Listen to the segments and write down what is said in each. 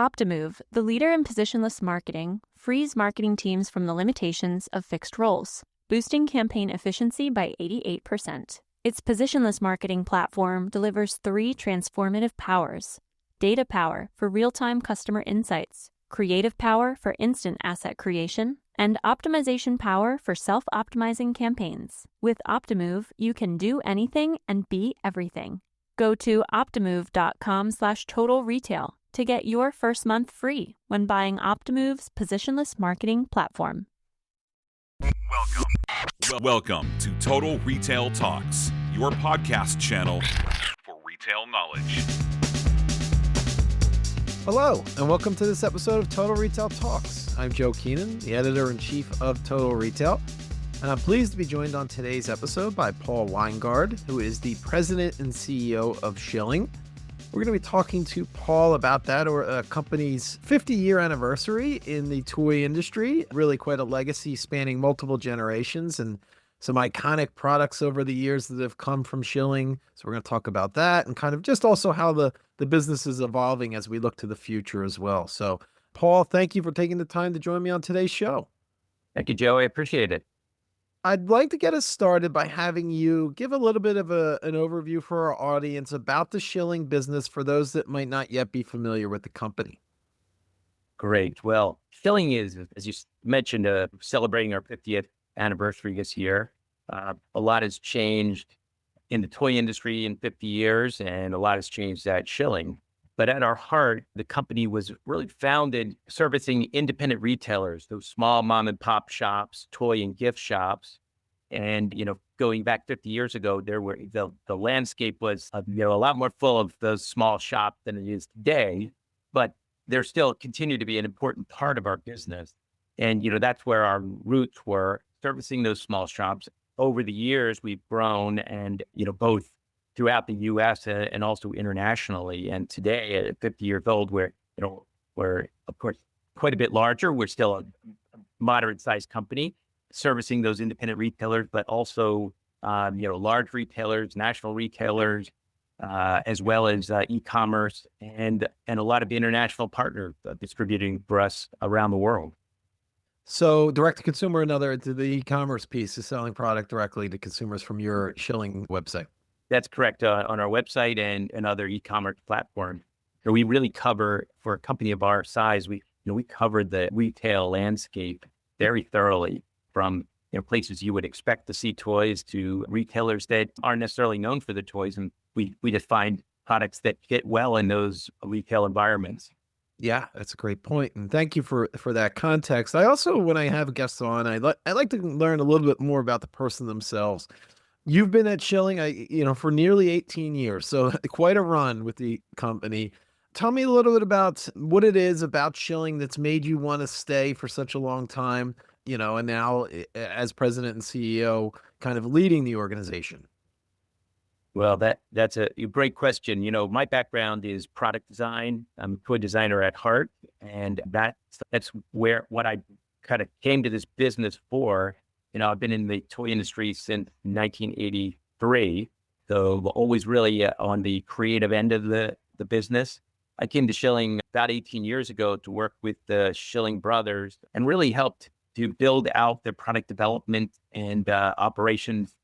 Optimove, the leader in positionless marketing, frees marketing teams from the limitations of fixed roles, boosting campaign efficiency by 88%. Its positionless marketing platform delivers 3 transformative powers: data power for real-time customer insights, creative power for instant asset creation, and optimization power for self-optimizing campaigns. With Optimove, you can do anything and be everything. Go to optimove.com/total retail to get your first month free when buying Optimove's positionless marketing platform. Welcome to Total Retail Talks, your podcast channel for retail knowledge. Hello, and welcome to this episode of Total Retail Talks. I'm Joe Keenan, the editor-in-chief of Total Retail, and I'm pleased to be joined on today's episode by Paul Weingard, who is the president and CEO of Schylling. We're going to be talking to Paul about that, or a company's 50-year anniversary in the toy industry. Really quite a legacy spanning multiple generations and some iconic products over the years that have come from Schylling. So we're going to talk about that and kind of just also how the business is evolving as we look to the future as well. So Paul, thank you for taking the time to join me on today's show. Thank you, Joe. I appreciate it. I'd like to get us started by having you give a little bit of an overview for our audience about the Schylling business for those that might not yet be familiar with the company. Great. Well, Schylling is, as you mentioned, celebrating our 50th anniversary this year. A lot has changed in the toy industry in 50 years, and a lot has changed at Schylling. But at our heart, the company was really founded servicing independent retailers, those small mom and pop shops, toy and gift shops. And, going back 50 years ago, the landscape was, a lot more full of those small shops than it is today, but there still continue to be an important part of our business. And, that's where our roots were, servicing those small shops. Over the years, we've grown and, both throughout the U.S. and also internationally. And today, at 50 years old, we're of course quite a bit larger. We're still a moderate-sized company servicing those independent retailers, but also large retailers, national retailers, as well as e-commerce and a lot of international partners distributing for us around the world. So direct to consumer, to the e-commerce piece is selling product directly to consumers from your Schylling website. That's correct. On our website and other e-commerce platforms, we really cover, for a company of our size, we cover the retail landscape very thoroughly, from places you would expect to see toys to retailers that aren't necessarily known for the toys, and we just find products that fit well in those retail environments. Yeah, that's a great point, and thank you for that context. I also, when I have guests on, I like to learn a little bit more about the person themselves. You've been at Schylling, for nearly 18 years, so quite a run with the company. Tell me a little bit about what it is about Schylling that's made you want to stay for such a long time, and now as president and CEO, kind of leading the organization. Well, that's a great question. My background is product design. I'm a toy designer at heart, and that's what I kind of came to this business for. I've been in the toy industry since 1983, so always really on the creative end of the business. I came to Schylling about 18 years ago to work with the Schylling brothers and really helped to build out their product development and operations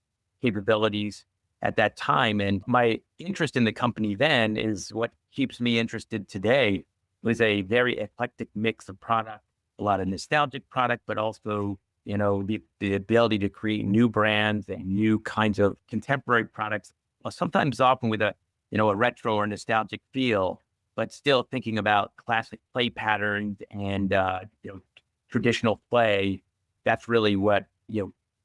capabilities at that time. And my interest in the company then is what keeps me interested today. It was a very eclectic mix of product, a lot of nostalgic product, but also the ability to create new brands and new kinds of contemporary products, sometimes often with a retro or nostalgic feel, but still thinking about classic play patterns and, traditional play. That's really what,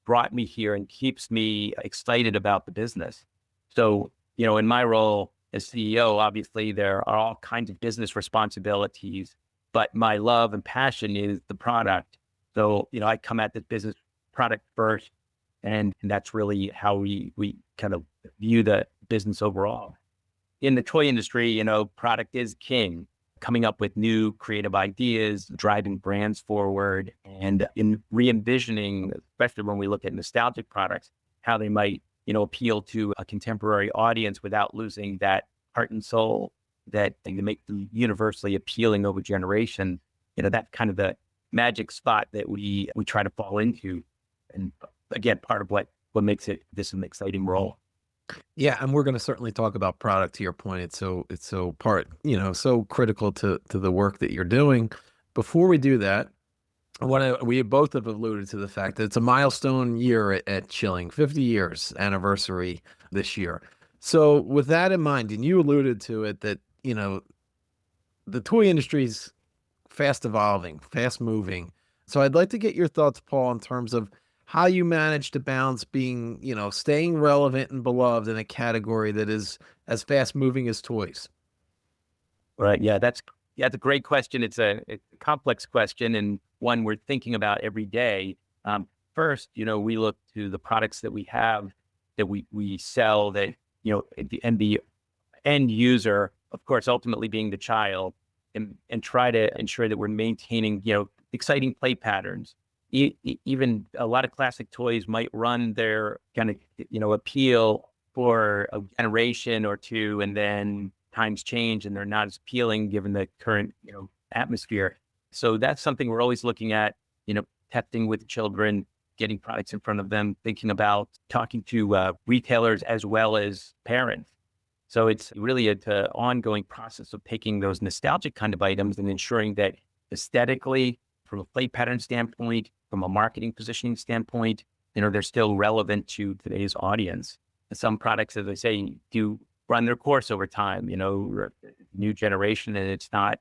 brought me here and keeps me excited about the business. So, in my role as CEO, obviously there are all kinds of business responsibilities, but my love and passion is the product. So, I come at this business product first, and that's really how we kind of view the business overall. In the toy industry, product is king. Coming up with new creative ideas, driving brands forward, and in re-envisioning, especially when we look at nostalgic products, how they might, appeal to a contemporary audience without losing that heart and soul that they make them universally appealing over generation. That's kind of the magic spot that we try to fall into. And again, part of what makes this an exciting role. Yeah, and we're going to certainly talk about product. To your point, it's so so critical to the work that you're doing. Before we do that, we both have alluded to the fact that it's a milestone year at Schylling, 50 years anniversary this year. So with that in mind, and you alluded to it, that the toy industry's fast evolving, fast moving. So I'd like to get your thoughts, Paul, in terms of how you manage to balance being, staying relevant and beloved in a category that is as fast moving as toys. Right. Yeah, that's a great question. It's a complex question and one we're thinking about every day. First, we look to the products that we have, that we sell, that, and the end user, of course, ultimately being the child, and try to ensure that we're maintaining, exciting play patterns. Even a lot of classic toys might run their kind of, appeal for a generation or two, and then times change and they're not as appealing given the current, atmosphere. So that's something we're always looking at, testing with children, getting products in front of them, thinking about talking to retailers as well as parents. So it's really an ongoing process of taking those nostalgic kind of items and ensuring that aesthetically, from a play pattern standpoint, from a marketing positioning standpoint, they're still relevant to today's audience. And some products, as I say, do run their course over time, new generation, and it's not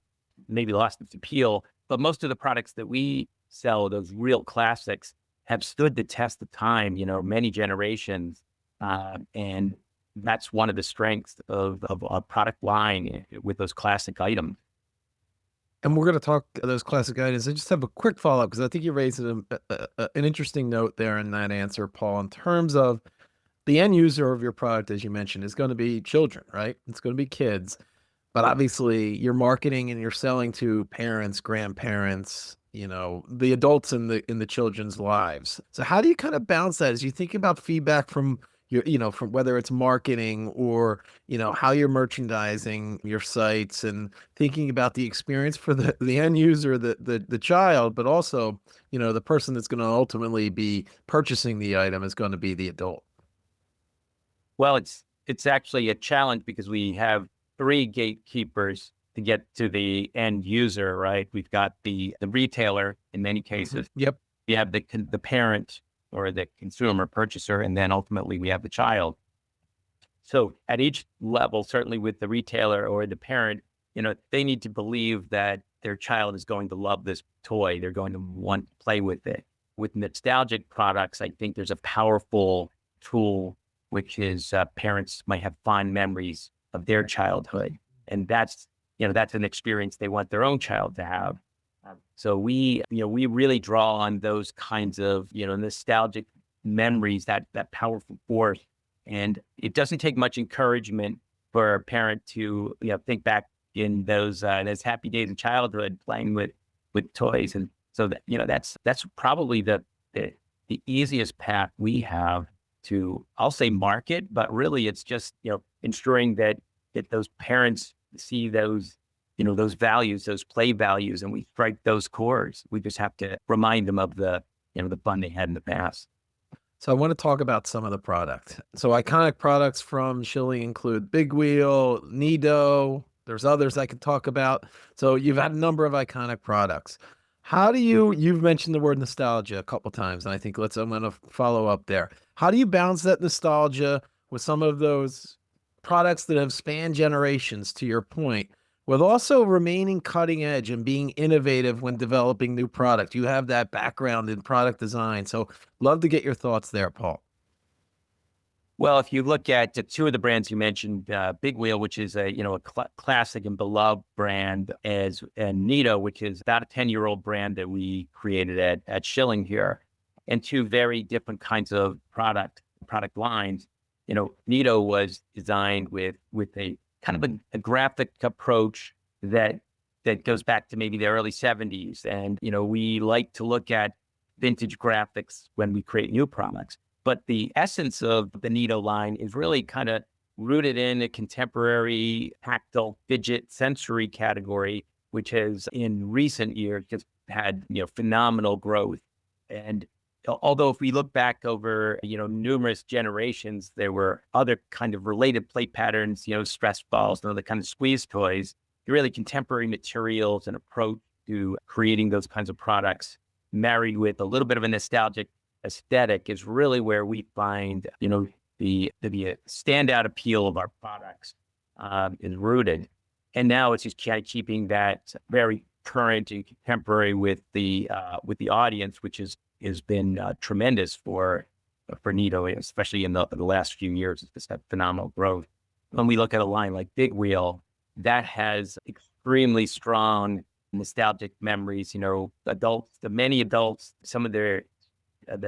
maybe lost its appeal. But most of the products that we sell, those real classics, have stood the test of time, many generations. And that's one of the strengths of a product line with those classic items. And we're going to talk those classic items. I just have a quick follow-up because I think you raised an interesting note there in that answer, Paul, in terms of the end user of your product, as you mentioned, is going to be children, right? It's going to be kids. But obviously, you're marketing and you're selling to parents, grandparents, the adults in the children's lives. So how do you kind of balance that as you think about feedback from from whether it's marketing or, how you're merchandising your sites, and thinking about the experience for the end user, the child, but also, the person that's going to ultimately be purchasing the item is going to be the adult? Well, it's actually a challenge because we have three gatekeepers to get to the end user, right? We've got the retailer in many cases. Yep. We have the parent or the consumer purchaser, and then ultimately we have the child. So at each level, certainly with the retailer or the parent, they need to believe that their child is going to love this toy. They're going to want to play with it. With nostalgic products, I think there's a powerful tool, which is parents might have fond memories of their childhood. And that's an experience they want their own child to have. So we really draw on those kinds of, nostalgic memories, that powerful force. And it doesn't take much encouragement for a parent to, think back in those happy days of childhood playing with toys. And so that's probably the easiest path we have to, I'll say, market, but really it's just, ensuring that those parents see those, those values, those play values, and we strike those chords. We just have to remind them of the fun they had in the past. So I want to talk about some of the product. So iconic products from Schylling include Big Wheel, Nido. There's others I could talk about. So you've had a number of iconic products. How do you've mentioned the word nostalgia a couple times, and I think I'm going to follow up there. How do you balance that nostalgia with some of those products that have spanned generations, to your point, with also remaining cutting edge and being innovative when developing new product? You have that background in product design. So love to get your thoughts there, Paul. Well, if you look at two of the brands you mentioned, Big Wheel, which is a classic and beloved brand, and Nido, which is about a 10-year-old brand that we created at Schylling here, and two very different kinds of product lines. Nido was designed with a kind of a graphic approach that goes back to maybe the early 70s. And, we like to look at vintage graphics when we create new products. But the essence of the Nido line is really kind of rooted in a contemporary tactile fidget sensory category, which has in recent years just had, phenomenal growth. And although if we look back over, numerous generations, there were other kind of related play patterns, stress balls and other kind of squeeze toys, really contemporary materials and approach to creating those kinds of products married with a little bit of a nostalgic aesthetic is really where we find, the standout appeal of our products is rooted. And now it's just kind of keeping that very current and contemporary with the audience, which has been tremendous for Nito, especially in the last few years. It's just had phenomenal growth. When we look at a line like Big Wheel, that has extremely strong nostalgic memories. Many adults, some of their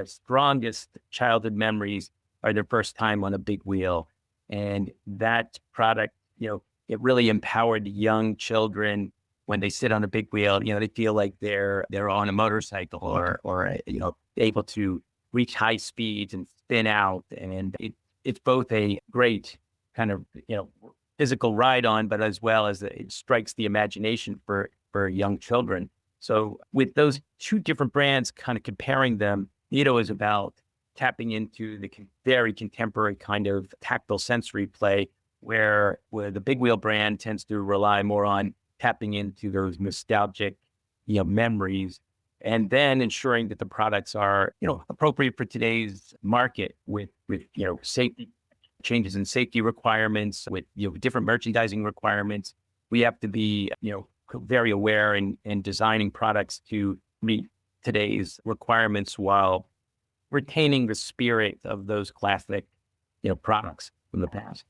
strongest childhood memories are their first time on a big wheel. And that product, it really empowered young children when they sit on a big wheel. They feel like they're on a motorcycle or able to reach high speeds and spin out. And it's both a great kind of, physical ride on, but as well as it strikes the imagination for young children. So with those two different brands, kind of comparing them, Nito is about tapping into the very contemporary kind of tactile sensory play, where the Big Wheel brand tends to rely more on tapping into those nostalgic, memories, and then ensuring that the products are, appropriate for today's market with safety changes in safety requirements, with different merchandising requirements. We have to be, very aware in designing products to meet today's requirements while retaining the spirit of those classic, products from the past.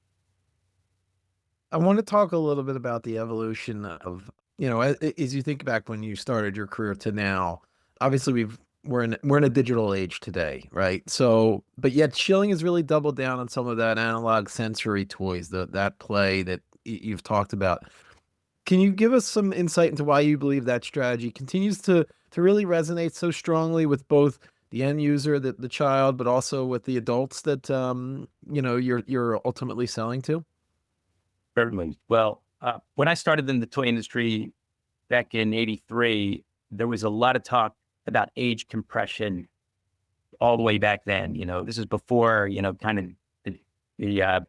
I want to talk a little bit about the evolution of, as you think back when you started your career to now. Obviously, we're in a digital age today, right? So, but yet Schylling has really doubled down on some of that analog sensory toys, that play that you've talked about. Can you give us some insight into why you believe that strategy continues to really resonate so strongly with both the end user, the child, but also with the adults that you're ultimately selling to? Certainly. Well, when I started in the toy industry back in '83, there was a lot of talk about age compression all the way back then. This is before, kind of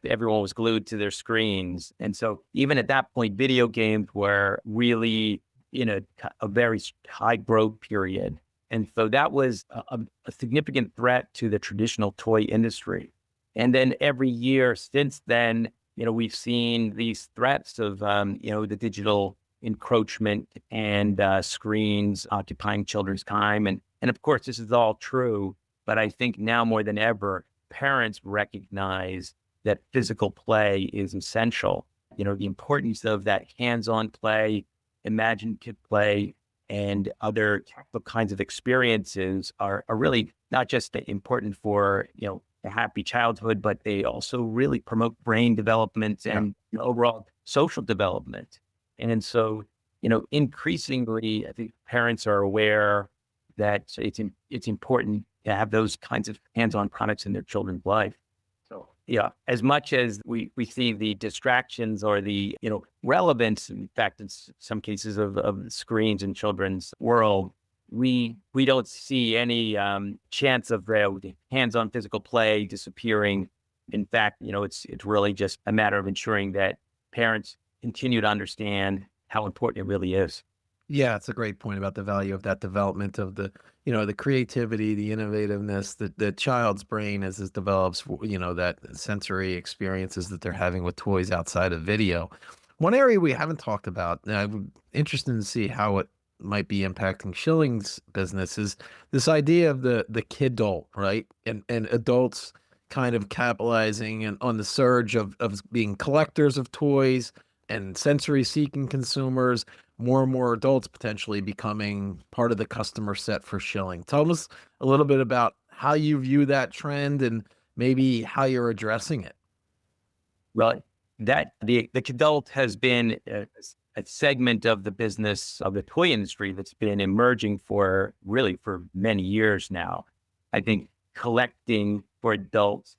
everyone was glued to their screens. And so even at that point, video games were really in a very high growth period. And so that was a significant threat to the traditional toy industry. And then every year since then, we've seen these threats of, the digital encroachment and screens occupying children's time. And of course, this is all true. But I think now more than ever, parents recognize that physical play is essential. The importance of that hands-on play, imaginative play, and other tactile kinds of experiences are really not just important for, a happy childhood, but they also really promote brain development and overall social development. And so, increasingly, I think parents are aware that it's important to have those kinds of hands-on products in their children's life. So, as much as we see the distractions or the, relevance, in fact, in some cases of screens in children's world, we don't see any chance of hands-on physical play disappearing. In fact, it's really just a matter of ensuring that parents continue to understand how important it really is. Yeah, it's a great point about the value of that development of the, the creativity, the innovativeness, the child's brain as it develops, that sensory experiences that they're having with toys outside of video. One area we haven't talked about, and I'm interested to see how it might be impacting Schilling's business, is this idea of the kidult, right? And adults kind of capitalizing on the surge of being collectors of toys and sensory seeking consumers, more and more adults potentially becoming part of the customer set for Schylling. Tell us a little bit about how you view that trend and maybe how you're addressing it. Well, that the kidult has been a segment of the business of the toy industry that's been emerging for many years now. I think collecting for adults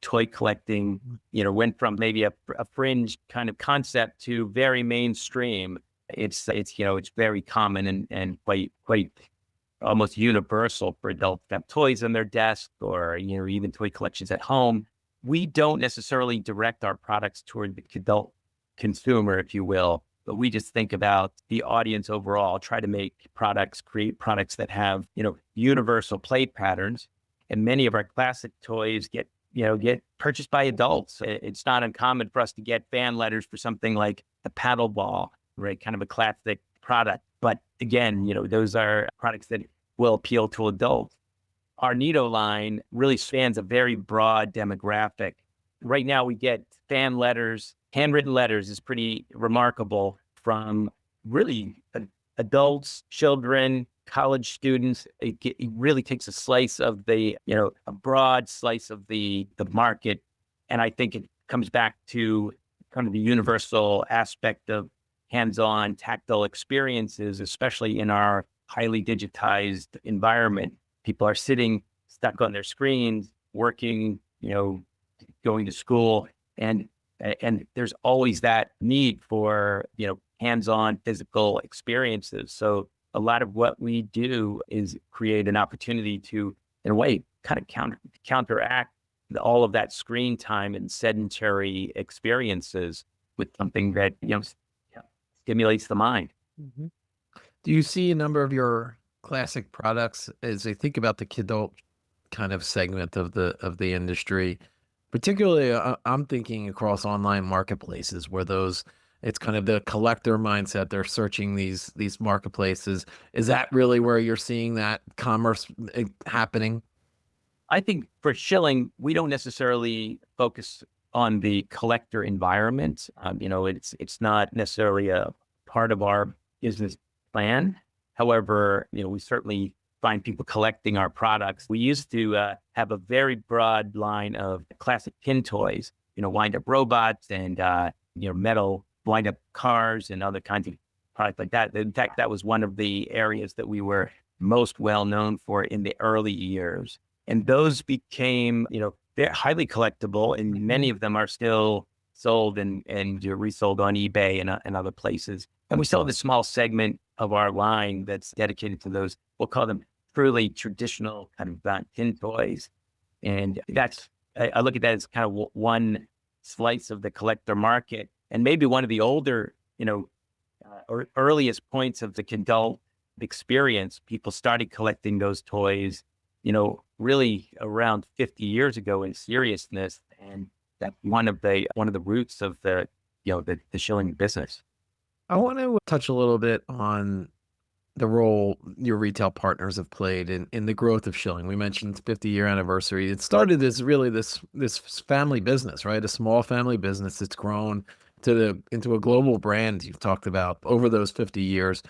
toy collecting, went from maybe a fringe kind of concept to very mainstream. It's very common and quite almost universal for adults to have toys on their desk or, even toy collections at home. We don't necessarily direct our products toward the adult consumer, if you will, but we just think about the audience overall, try to create products that have, universal play patterns. And many of our classic toys get purchased by adults. It's not uncommon for us to get fan letters for something like the paddle ball, right? Kind of a classic product. But again, those are products that will appeal to adults. Our Nito line really spans a very broad demographic. Right now we get fan letters, handwritten letters is pretty remarkable from really adults, children, college students. It really takes a slice of a broad slice of the market. And I think it comes back to kind of the universal aspect of hands-on tactile experiences, especially in our highly digitized environment. People are sitting stuck on their screens, working, going to school, and there's always that need for, hands-on physical experiences. So a lot of what we do is create an opportunity to, in a way, kind of counteract all of that screen time and sedentary experiences with something that, stimulates the mind. Mm-hmm. Do you see a number of your classic products as they think about the kidult kind of segment of the industry? Particularly, I'm thinking across online marketplaces where it's kind of the collector mindset. They're searching these marketplaces. Is that really where you're seeing that commerce happening? I think for Schylling, we don't necessarily focus on the collector environment. It's not necessarily a part of our business plan. However, we certainly find people collecting our products. We used to have a very broad line of classic tin toys, wind-up robots and, metal wind-up cars and other kinds of products like that. In fact, that was one of the areas that we were most well known for in the early years. And those became, they're highly collectible, and many of them are still sold and resold on eBay and other places. And we still have a small segment of our line that's dedicated to those, we'll call them truly traditional kind of tin toys. And I look at that as kind of one slice of the collector market, and maybe one of the older, or earliest points of the adult experience. People started collecting those toys, really around 50 years ago in seriousness. And that's one of the roots of the Schylling business. I want to touch a little bit on the role your retail partners have played in the growth of Schylling. We mentioned 50-year anniversary. It started as really this family business, right? A small family business that's grown into a global brand you've talked about over those 50 years.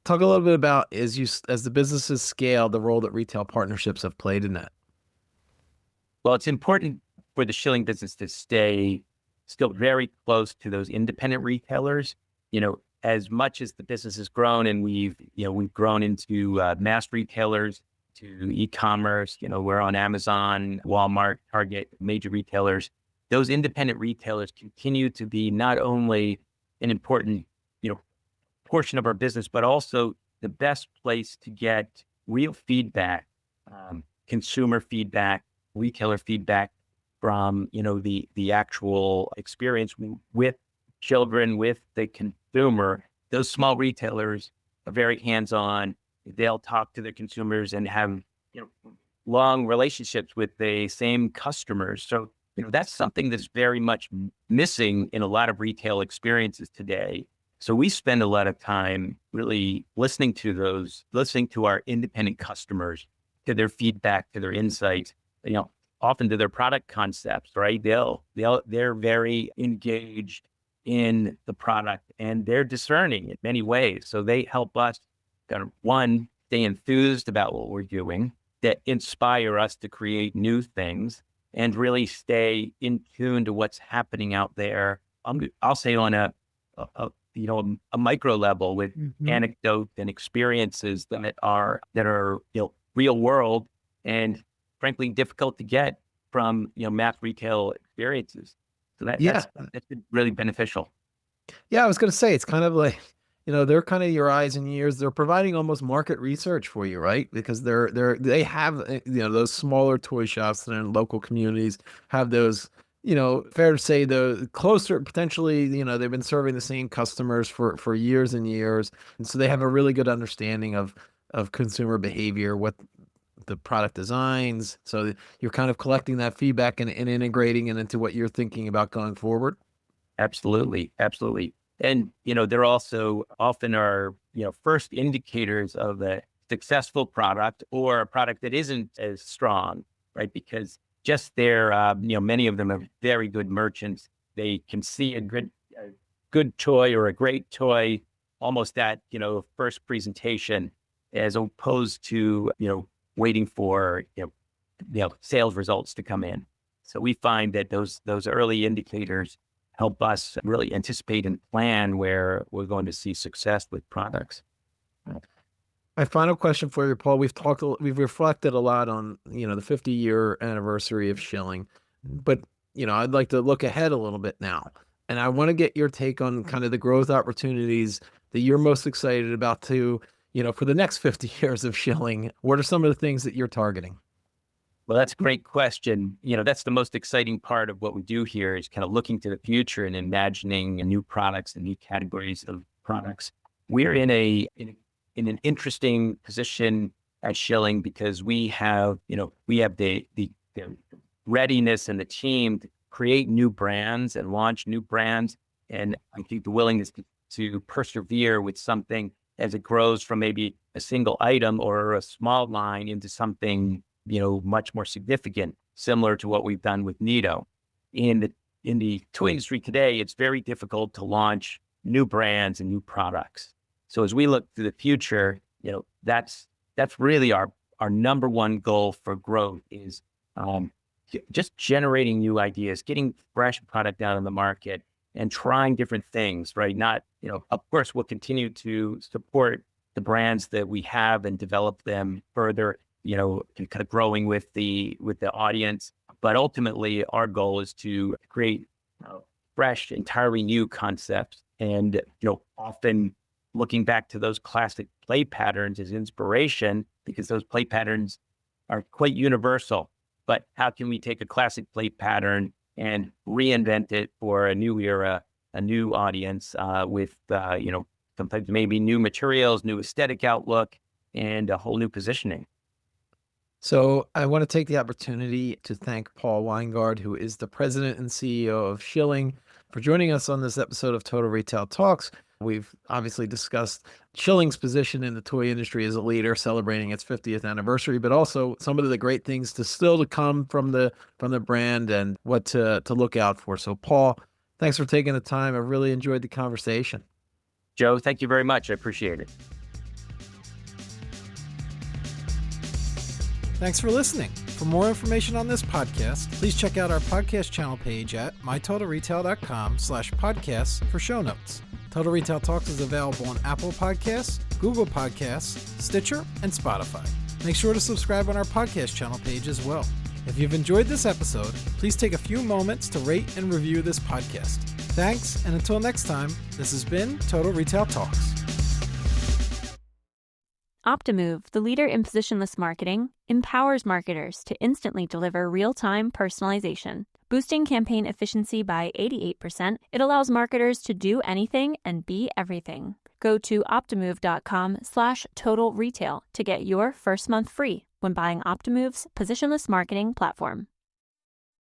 Talk a little bit about, as the business has scaled, the role that retail partnerships have played in that. Well, it's important for the Schylling business to stay still very close to those independent retailers. As much as the business has grown and we've grown into mass retailers, to e-commerce, we're on Amazon, Walmart, Target, major retailers. Those independent retailers continue to be not only an important, portion of our business, but also the best place to get real feedback, consumer feedback, retailer feedback from, the actual experience with children, with the consumer. Those small retailers are very hands-on. They'll talk to their consumers and have, long relationships with the same customers. So, that's something that's very much missing in a lot of retail experiences today. So we spend a lot of time really listening to our independent customers, to their feedback, to their insights, often to their product concepts, right? They're very engaged in the product and they're discerning in many ways. So they help us kind of, one, stay enthused about what we're doing, that inspire us to create new things and really stay in tune to what's happening out there. I'll say on a micro level with anecdotes and experiences that are real world and frankly difficult to get from, mass retail experiences. So that's been really beneficial. Yeah, I was going to say, it's kind of like, they're kind of your eyes and ears. They're providing almost market research for you, right? Because they have, those smaller toy shops that are in local communities have those, fair to say, the closer, potentially, they've been serving the same customers for years and years. And so they have a really good understanding of consumer behavior, what the product designs. So you're kind of collecting that feedback and integrating it into what you're thinking about going forward. Absolutely. Absolutely. And, there also often are, first indicators of a successful product or a product that isn't as strong, right? Because just many of them are very good merchants. They can see a good toy or a great toy almost at, first presentation, as opposed to, waiting for, sales results to come in. So we find that those early indicators help us really anticipate and plan where we're going to see success with products. My final question for you, Paul, we've reflected a lot on, the 50-year anniversary of Schylling, but, I'd like to look ahead a little bit now. And I want to get your take on kind of the growth opportunities that you're most excited about for the next 50 years of Schylling. What are some of the things that you're targeting? Well, that's a great question. That's the most exciting part of what we do here is kind of looking to the future and imagining new products and new categories of products. We're in an interesting position at Schylling because we have the readiness and the team to create new brands and launch new brands. And I think the willingness to persevere with something as it grows from maybe a single item or a small line into something much more significant, similar to what we've done with Nido. In the toy industry today, it's very difficult to launch new brands and new products. So as we look to the future, that's really our number one goal for growth is just generating new ideas, getting fresh product out on the market and trying different things, right? Not, of course, we'll continue to support the brands that we have and develop them further, and kind of growing with the audience. But ultimately, our goal is to create fresh, entirely new concepts. And, often looking back to those classic play patterns as inspiration, because those play patterns are quite universal. But how can we take a classic play pattern and reinvent it for a new era, a new audience with, sometimes maybe new materials, new aesthetic outlook, and a whole new positioning? So I want to take the opportunity to thank Paul Weingard, who is the president and CEO of Schylling, for joining us on this episode of Total Retail Talks. We've obviously discussed Skylling's position in the toy industry as a leader, celebrating its 50th anniversary, but also some of the great things to come from the brand and what to look out for. So, Paul, thanks for taking the time. I really enjoyed the conversation. Joe, thank you very much. I appreciate it. Thanks for listening. For more information on this podcast, please check out our podcast channel page at mytotalretail.com/podcasts for show notes. Total Retail Talks is available on Apple Podcasts, Google Podcasts, Stitcher, and Spotify. Make sure to subscribe on our podcast channel page as well. If you've enjoyed this episode, please take a few moments to rate and review this podcast. Thanks, and until next time, this has been Total Retail Talks. Optimove, the leader in positionless marketing, empowers marketers to instantly deliver real-time personalization. Boosting campaign efficiency by 88%, it allows marketers to do anything and be everything. Go to optimove.com/total retail to get your first month free when buying Optimove's positionless marketing platform.